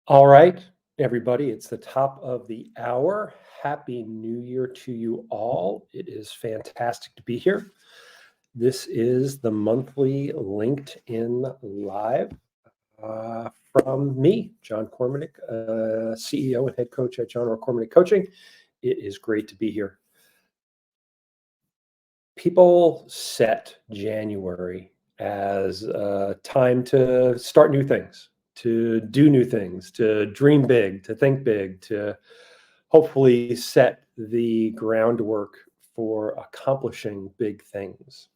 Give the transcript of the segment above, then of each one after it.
All right, everybody, it's the top of the hour. Happy New Year to you all. It is fantastic to be here. This is the monthly LinkedIn Live uh, from me, John Kormanik, CEO and head coach at John Kormanik Coaching. It is great to be here. People set January as a time to start new things, to do new things, to dream big, to think big, to hopefully set the groundwork for accomplishing big things.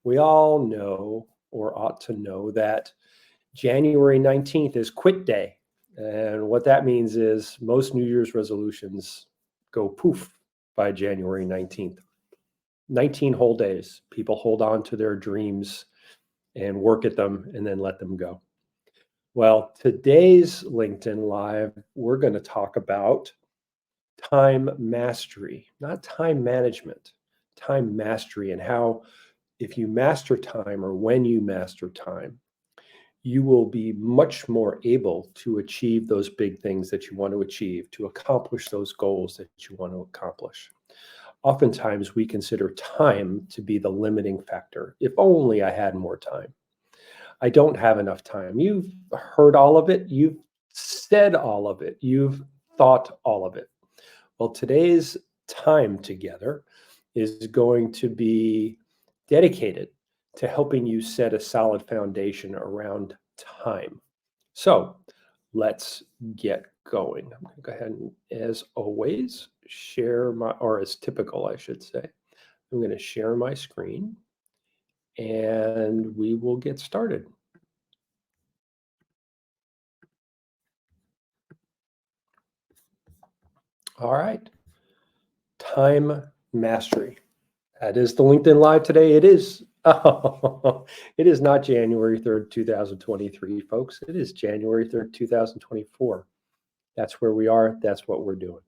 We all know or ought to know that January 19th is quit day. And what that means is most New Year's resolutions go poof by January 19th. 19 whole days. People hold on to their dreams and work at them and then let them go. Well, today's LinkedIn Live, we're going to talk about time mastery, not time management, time mastery, and how if you master time or when you master time, you will be much more able to achieve those big things that you want to achieve, to accomplish those goals that you want to accomplish. Oftentimes, we consider time to be the limiting factor. If only I had more time. I don't have enough time. You've heard all of it. You've said all of it. You've thought all of it. Well, today's time together is going to be dedicated to helping you set a solid foundation around time. So let's get going. I'm going to go ahead and, as always, share my, or as typical, I should say, I'm going to share my screen and we will get started. All right. Time mastery. That is the LinkedIn Live today. It is it is not January 3rd, 2023, folks. It is January 3rd, 2024. That's where we are. That's what we're doing.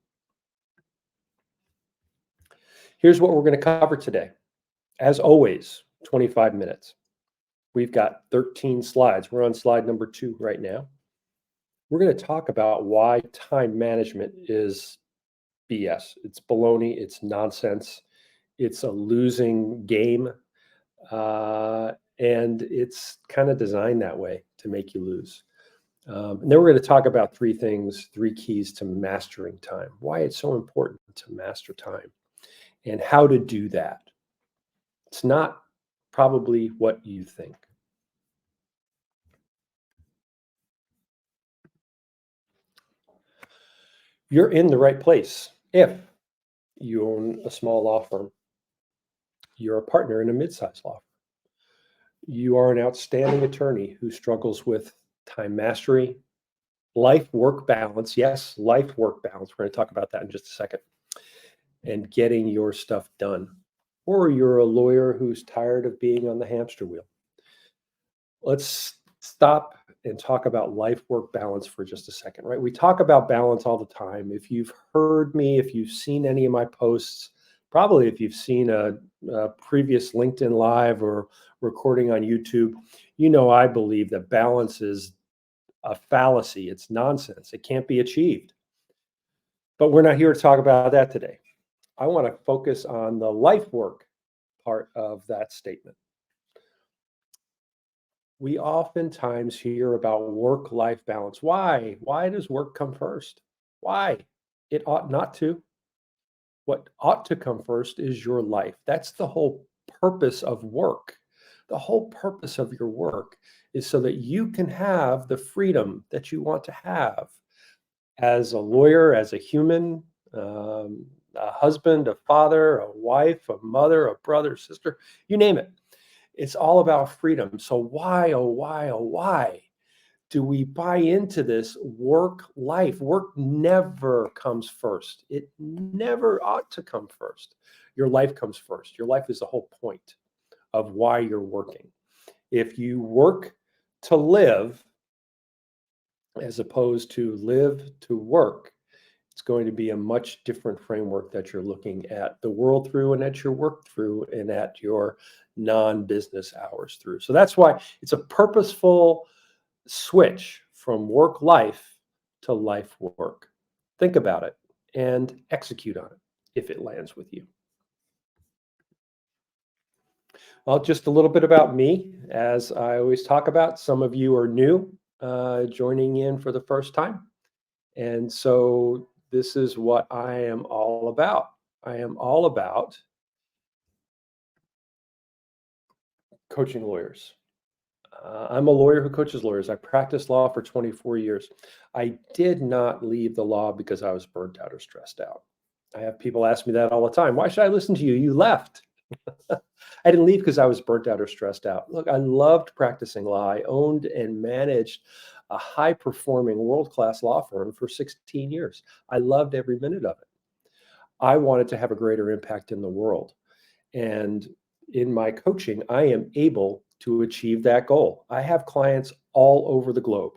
Here's what we're going to cover today. As always, 25 minutes. We've got 13 slides. We're on slide number 2 right now. We're going to talk about why time management is BS. It's baloney. It's nonsense. It's a losing game. And it's kind of designed that way to make you lose. And then we're going to talk about 3 things, 3 keys to mastering time, why it's so important to master time, and how to do that. It's not probably what you think. You're in the right place if you own a small law firm. You're a partner in a mid-sized law firm. You are an outstanding attorney who struggles with time mastery, life-work balance. Yes, life-work balance. We're going to talk about that in just a second. And getting your stuff done. Or you're a lawyer who's tired of being on the hamster wheel. Let's stop and talk about life-work balance for just a second, right? We talk about balance all the time. If you've heard me, if you've seen any of my posts, probably if you've seen a previous LinkedIn Live or recording on YouTube, you know I believe that balance is a fallacy. It's nonsense. It can't be achieved. But we're not here to talk about that today. I want to focus on the life work part of that statement. We oftentimes hear about work-life balance. Why? Why does work come first? Why? It ought not to. What ought to come first is your life. That's the whole purpose of work. The whole purpose of your work is so that you can have the freedom that you want to have as a lawyer, as a human, a husband, a father, a wife, a mother, a brother, sister, you name it. It's all about freedom. So why, oh, why, oh, why do we buy into this work life? Work never comes first. It never ought to come first. Your life comes first. Your life is the whole point of why you're working. If you work to live as opposed to live to work, it's going to be a much different framework that you're looking at the world through and at your work through and at your non-business hours through. So that's why it's a purposeful switch from work life to life work? Think about it and execute on it if it lands with you. Well, just a little bit about me. As I always talk about, some of you are new, joining in for the first time. And so this is what I am all about. I am all about coaching lawyers. I'm a lawyer who coaches lawyers. I practiced law for 24 years. I did not leave the law because I was burnt out or stressed out. I have people ask me that all the time. Why should I listen to you? You left. I didn't leave because I was burnt out or stressed out. Look, I loved practicing law. I owned and managed a high performing world class law firm for 16 years. I loved every minute of it. I wanted to have a greater impact in the world. And in my coaching, I am able to achieve that goal. I have clients all over the globe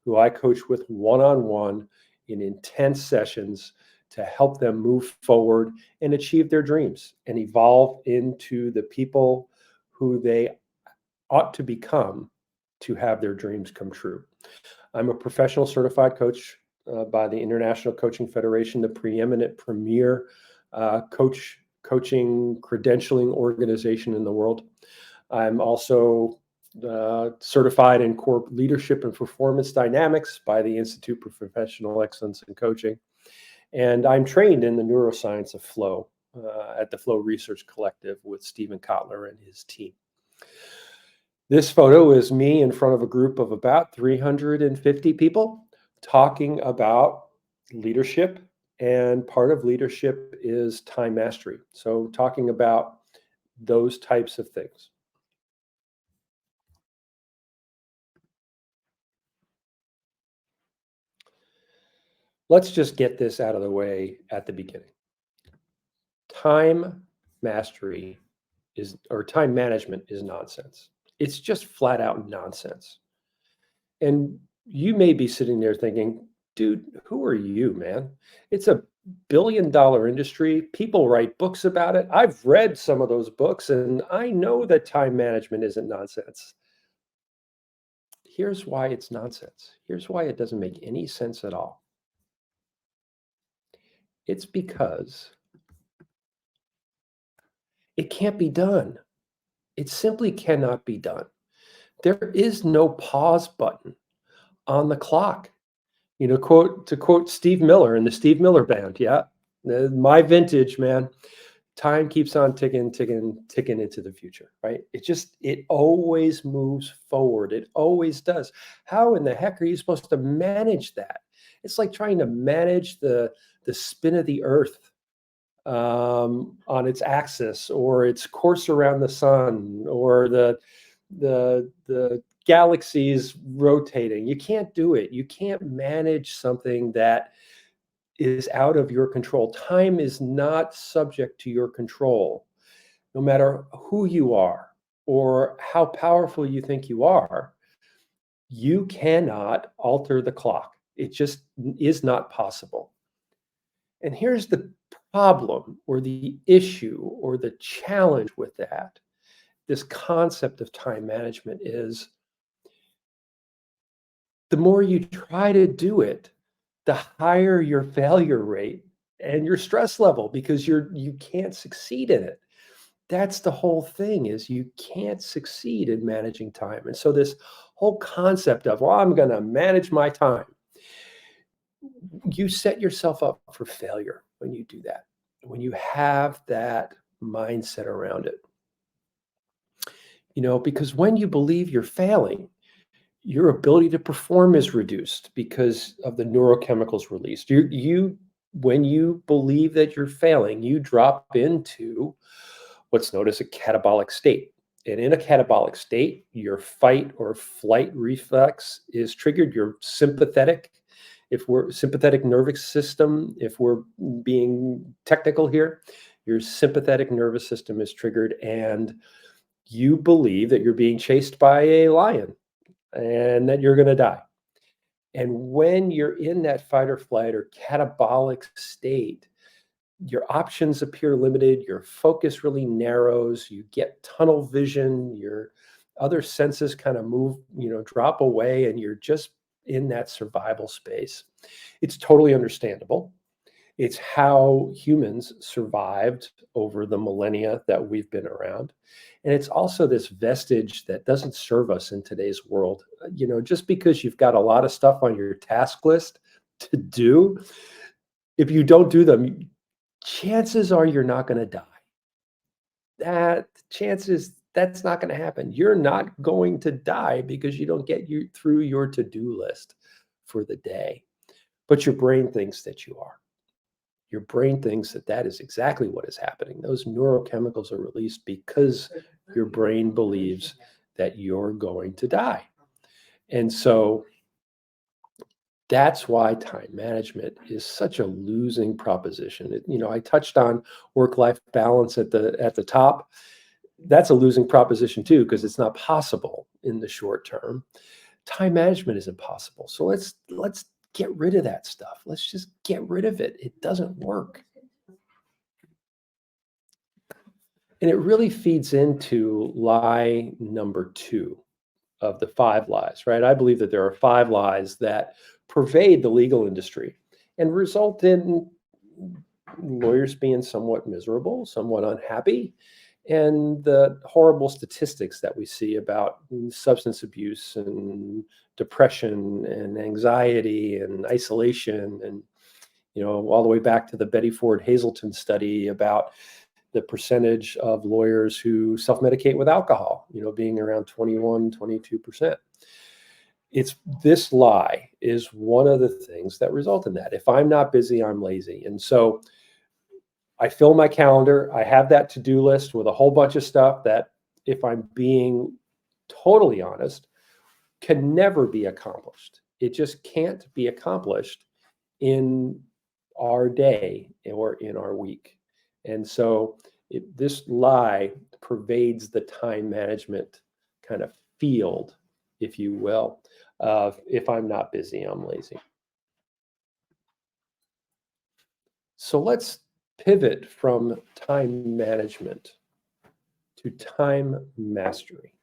who I coach with one on one in intense sessions to help them move forward and achieve their dreams and evolve into the people who they ought to become to have their dreams come true. I'm a professional certified coach by the International Coaching Federation, the preeminent premier coaching credentialing organization in the world. I'm also certified in core leadership and performance dynamics by the Institute for Professional Excellence in Coaching. And I'm trained in the neuroscience of flow at the Flow Research Collective with Stephen Kotler and his team. This photo is me in front of a group of about 350 people talking about leadership. And part of leadership is time mastery. So talking about those types of things. Let's just get this out of the way at the beginning. Time mastery or time management is nonsense. It's just flat out nonsense. And you may be sitting there thinking, dude, who are you, man? It's a billion-dollar industry. People write books about it. I've read some of those books, and I know that time management isn't nonsense. Here's why it's nonsense. Here's why it doesn't make any sense at all. It's because it can't be done. It simply cannot be done. There is no pause button on the clock. To quote Steve Miller in the Steve Miller Band, yeah, my vintage, man. Time keeps on ticking, ticking, ticking into the future, right? It always moves forward. It always does. How in the heck are you supposed to manage that? It's like trying to manage the spin of the Earth on its axis, or its course around the sun, or the galaxies rotating. You can't do it. You can't manage something that is out of your control. Time is not subject to your control. No matter who you are or how powerful you think you are, you cannot alter the clock. It just is not possible. And here's the problem or the issue or the challenge with that. This concept of time management is the more you try to do it, the higher your failure rate and your stress level because you can't succeed in it. That's the whole thing is you can't succeed in managing time. And so this whole concept of, well, I'm going to manage my time, you set yourself up for failure when you do that, when you have that mindset around it. Because when you believe you're failing, your ability to perform is reduced because of the neurochemicals released. When you believe that you're failing, you drop into what's known as a catabolic state. And in a catabolic state, your fight or flight reflex is triggered. Your sympathetic nervous system, if we're being technical here, your sympathetic nervous system is triggered, and you believe that you're being chased by a lion and that you're going to die. And when you're in that fight or flight or catabolic state, your options appear limited, your focus really narrows, you get tunnel vision, your other senses kind of drop away, and you're just in that survival space. It's totally understandable. It's how humans survived over the millennia that we've been around. And it's also this vestige that doesn't serve us in today's world. Just because you've got a lot of stuff on your task list to do, if you don't do them, chances are you're not going to die. That's not going to happen. You're not going to die because you don't get you through your to-do list for the day. But your brain thinks that you are. Your brain thinks that that is exactly what is happening. Those neurochemicals are released because your brain believes that you're going to die. And so that's why time management is such a losing proposition. I touched on work-life balance at the top. That's a losing proposition too, because it's not possible in the short term. Time management is impossible. So let's get rid of that stuff. Let's just get rid of it. It doesn't work. And it really feeds into lie number 2 of the 5 lies, right? I believe that there are 5 lies that pervade the legal industry and result in lawyers being somewhat miserable, somewhat unhappy, and the horrible statistics that we see about substance abuse and depression and anxiety and isolation, and all the way back to the Betty Ford Hazelton study about the percentage of lawyers who self-medicate with alcohol, being around 21, 22%. It's this lie is one of the things that result in that. If I'm not busy, I'm lazy. And so I fill my calendar. I have that to-do list with a whole bunch of stuff that, if I'm being totally honest, can never be accomplished. It just can't be accomplished in our day or in our week. And so this lie pervades the time management kind of field, if you will, of if I'm not busy, I'm lazy. So let's pivot from time management to time mastery.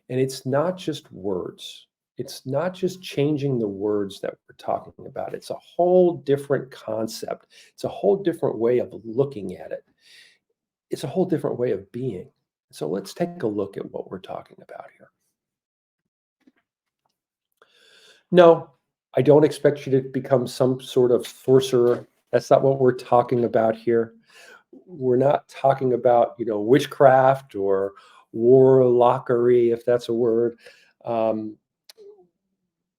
And it's not just words. It's not just changing the words that we're talking about. It's a whole different concept. It's a whole different way of looking at it. It's a whole different way of being. So let's take a look at what we're talking about here. No, I don't expect you to become some sort of sorcerer. That's not what we're talking about here. We're not talking about, witchcraft or warlockery, if that's a word.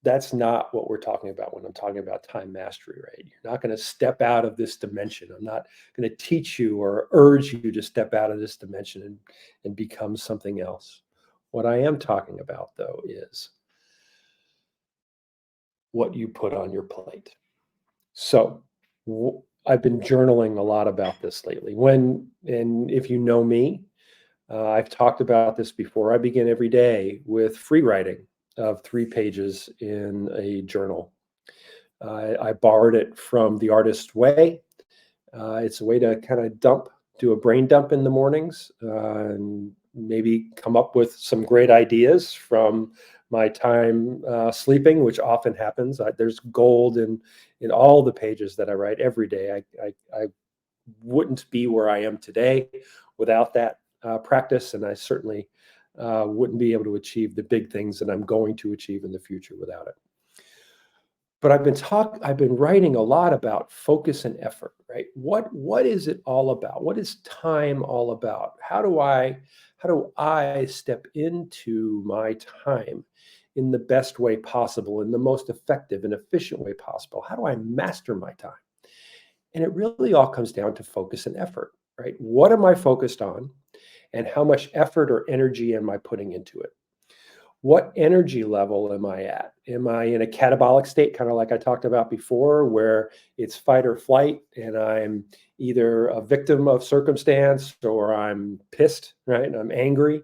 That's not what we're talking about when I'm talking about time mastery, right? You're not going to step out of this dimension. I'm not going to teach you or urge you to step out of this dimension and become something else. What I am talking about, though, is what you put on your plate. So I've been journaling a lot about this lately. And if you know me, I've talked about this before. I begin every day with free writing of 3 pages in a journal. I borrowed it from The Artist's Way. It's a way to kind of do a brain dump in the mornings, and maybe come up with some great ideas from my time sleeping, which often happens. There's gold in all the pages that I write every day. I wouldn't be where I am today without that practice, and I certainly wouldn't be able to achieve the big things that I'm going to achieve in the future without it. But I've been writing a lot about focus and effort, right? What is it all about? What is time all about? How do I step into my time in the best way possible, in the most effective and efficient way possible? How do I master my time? And it really all comes down to focus and effort, right? What am I focused on? And how much effort or energy am I putting into it? What energy level am I at? Am I in a catabolic state, kind of like I talked about before, where it's fight or flight and I'm either a victim of circumstance or I'm pissed, right? And I'm angry,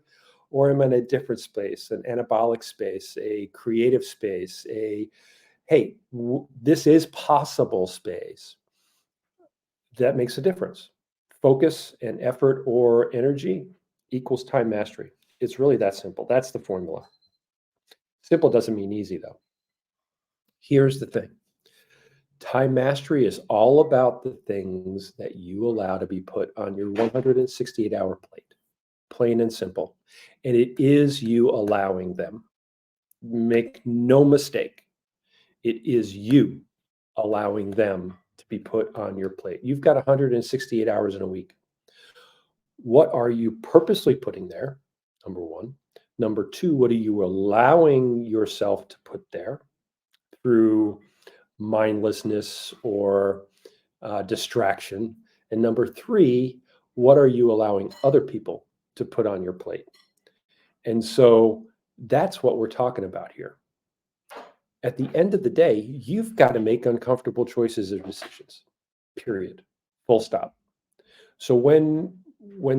or am I in a different space, an anabolic space, a creative space, hey, this is possible space? That makes a difference. Focus and effort or energy equals time mastery. It's really that simple. That's the formula. Simple doesn't mean easy, though. Here's the thing. Time mastery is all about the things that you allow to be put on your 168-hour plate, plain and simple. And it is you allowing them. Make no mistake, it is you allowing them to be put on your plate. You've got 168 hours in a week. What are you purposely putting there? Number one. Number two, what are you allowing yourself to put there through mindlessness or distraction? And number three, what are you allowing other people to put on your plate? And so that's what we're talking about here. At the end of the day, you've got to make uncomfortable choices or decisions, period, full stop. So when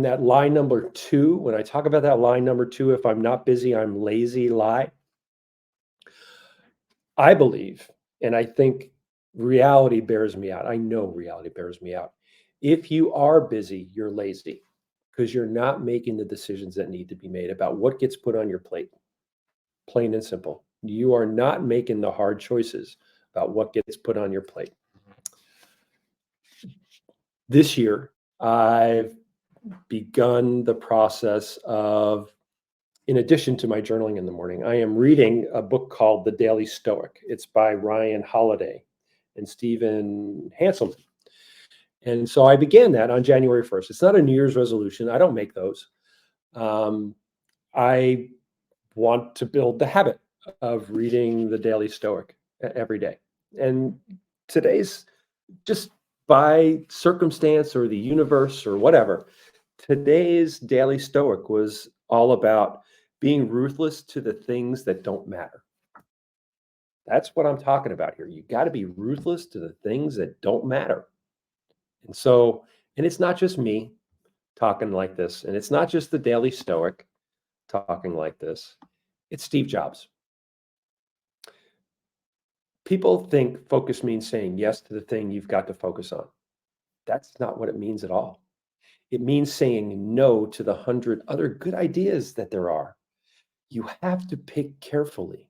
that lie number two, when I talk about that lie number two, if I'm not busy, I'm lazy lie, I believe, and I think reality bears me out. I know reality bears me out. If you are busy, you're lazy because you're not making the decisions that need to be made about what gets put on your plate. Plain and simple. You are not making the hard choices about what gets put on your plate. This year, I've begun the process of, in addition to my journaling in the morning, I am reading a book called The Daily Stoic. It's by Ryan Holiday and Stephen Hanselman. And so I began that on January 1st. It's not a New Year's resolution. I don't make those. I want to build the habit of reading the Daily Stoic every day. And today's, just by circumstance or the universe or whatever, today's Daily Stoic was all about being ruthless to the things that don't matter. That's what I'm talking about here. You got to be ruthless to the things that don't matter. And so, and it's not just me talking like this, and it's not just the Daily Stoic talking like this. It's Steve Jobs. People think focus means saying yes to the thing you've got to focus on. That's not what it means at all. It means saying no to the 100 other good ideas that there are. You have to pick carefully.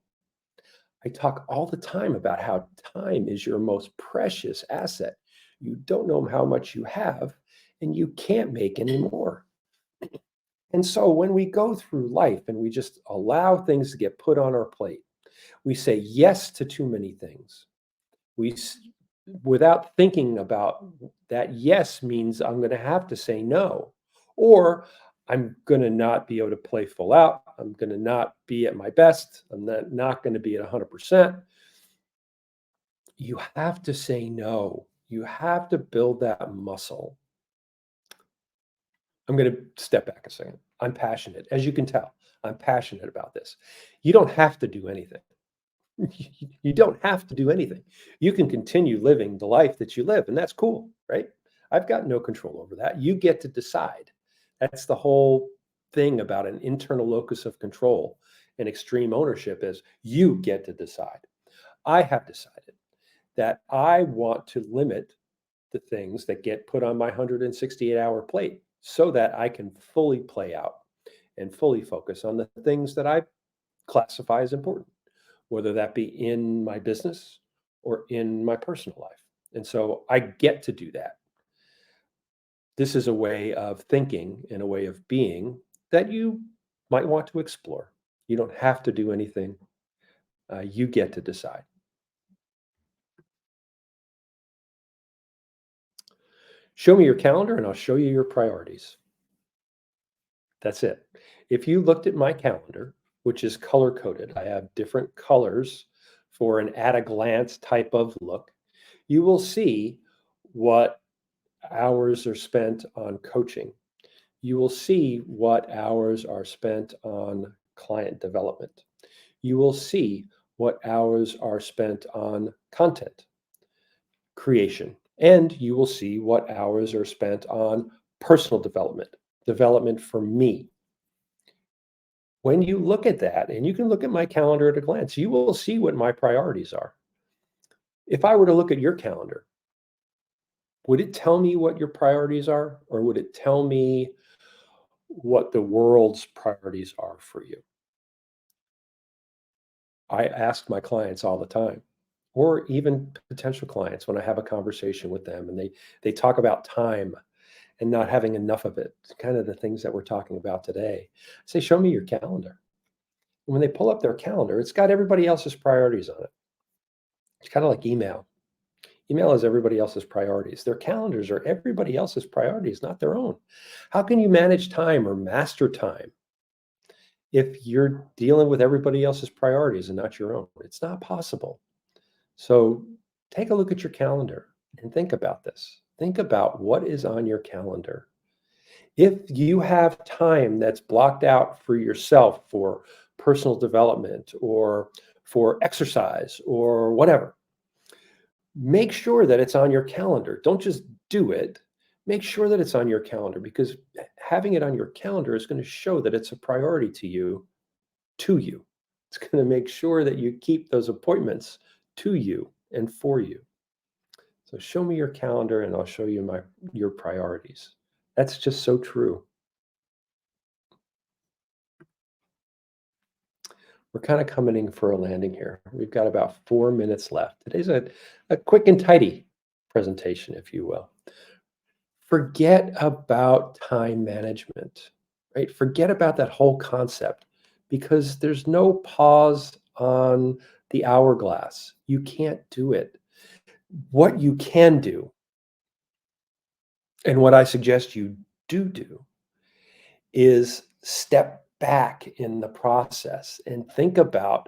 I talk all the time about how time is your most precious asset. You don't know how much you have, and you can't make any more. And so when we go through life and we just allow things to get put on our plate, we say yes to too many things. We, without thinking about that, yes means I'm going to have to say no, or I'm going to not be able to play full out. I'm going to not be at my best. I'm not going to be at 100%. You have to say no. You have to build that muscle. I'm going to step back a second. I'm passionate. As you can tell, I'm passionate about this. You don't have to do anything. You don't have to do anything. You can continue living the life that you live, and that's cool, right? I've got no control over that. You get to decide. That's the whole thing about an internal locus of control and extreme ownership is you get to decide. I have decided that I want to limit the things that get put on my 168-hour plate so that I can fully play out and fully focus on the things that I classify as important, whether that be in my business or in my personal life. And so I get to do that. This is a way of thinking and a way of being that you might want to explore. You don't have to do anything. You get to decide. Show me your calendar and I'll show you your priorities. That's it. If you looked at my calendar, which is color coded, I have different colors for an at a glance type of look. You will see what hours are spent on coaching. You will see what hours are spent on client development. You will see what hours are spent on content creation. And you will see what hours are spent on personal development, development for me. When you look at that, and you can look at my calendar at a glance, you will see what my priorities are. If I were to look at your calendar, would it tell me what your priorities are, or would it tell me what the world's priorities are for you? I ask my clients all the time, or even potential clients when I have a conversation with them and they talk about time and not having enough of it, kind of the things that we're talking about today. I say, show me your calendar. And when they pull up their calendar, it's got everybody else's priorities on it. It's kind of like email. Email is everybody else's priorities. Their calendars are everybody else's priorities, not their own. How can you manage time or master time if you're dealing with everybody else's priorities and not your own? It's not possible. So take a look at your calendar and think about this. Think about what is on your calendar. If you have time that's blocked out for yourself for personal development or for exercise or whatever, make sure that it's on your calendar. Don't just do it. Make sure that it's on your calendar, because having it on your calendar is going to show that it's a priority to you, to you. It's going to make sure that you keep those appointments to you and for you. So show me your calendar and I'll show you your priorities. That's just so true. We're kind of coming in for a landing here. We've got about 4 minutes left. Today's a quick and tidy presentation, if you will. Forget about time management, right? Forget about that whole concept, because there's no pause on the hourglass. You can't do it. What you can do, and what I suggest you do, is step back in the process and think about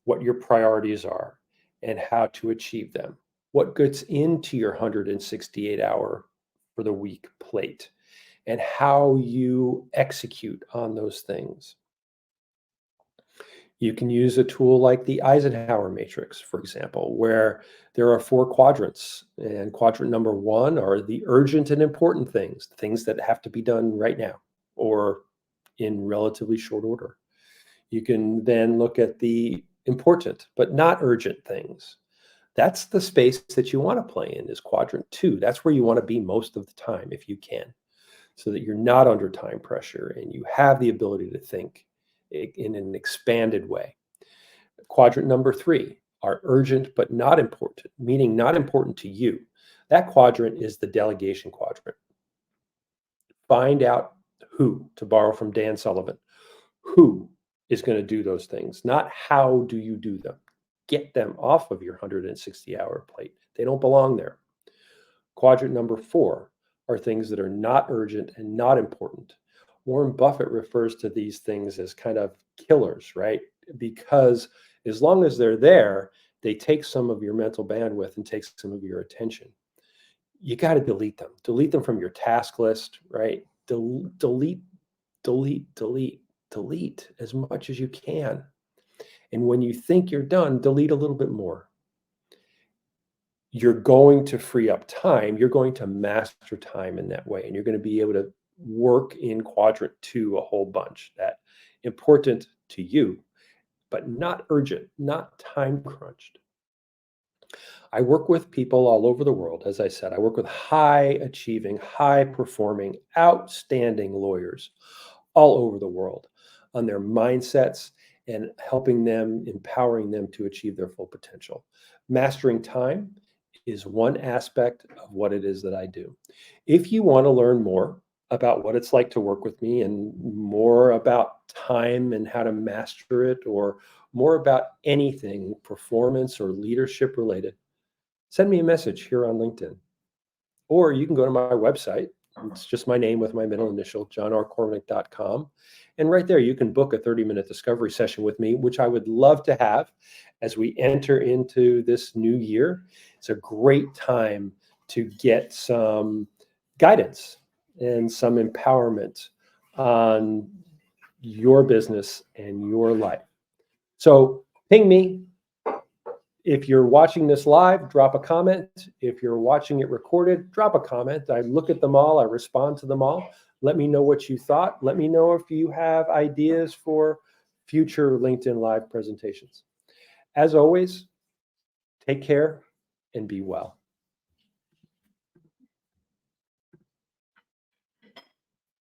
what your priorities are and how to achieve them. What gets into your 168-hour for the week plate, and how you execute on those things. You can use a tool like the Eisenhower matrix, for example, where there are 4 quadrants. And quadrant number 1 are the urgent and important things, things that have to be done right now or in relatively short order. You can then look at the important but not urgent things. That's the space that you want to play in, is quadrant 2. That's where you want to be most of the time if you can, so that you're not under time pressure and you have the ability to think in an expanded way. Quadrant number 3 are urgent but not important, meaning not important to you. That quadrant is the delegation quadrant. Find out who, to borrow from Dan Sullivan, who is going to do those things, not how do you do them. Get them off of your 160-hour plate. They don't belong there. Quadrant number 4 are things that are not urgent and not important. Warren Buffett refers to these things as kind of killers, right? Because as long as they're there, they take some of your mental bandwidth and take some of your attention. You got to delete them. Delete them from your task list, right? Delete as much as you can. And when you think you're done, delete a little bit more. You're going to free up time. You're going to master time in that way. And you're going to be able to work in quadrant 2 a whole bunch. That important to you, but not urgent, not time crunched. I work with people all over the world. As I said, I work with high achieving, high performing, outstanding lawyers all over the world on their mindsets and helping them, empowering them to achieve their full potential. Mastering time is one aspect of what it is that I do. If you want to learn more about what it's like to work with me and more about time and how to master it, or more about anything performance or leadership related, send me a message here on LinkedIn. Or you can go to my website. It's just my name with my middle initial, johnrkormanik.com. And right there, you can book a 30-minute discovery session with me, which I would love to have as we enter into this new year. It's a great time to get some guidance and some empowerment on your business and your life. So ping me. If you're watching this live, drop a comment. If you're watching it recorded, drop a comment. I look at them all. I respond to them all. Let me know what you thought. Let me know if you have ideas for future LinkedIn Live presentations. As always, take care and be well.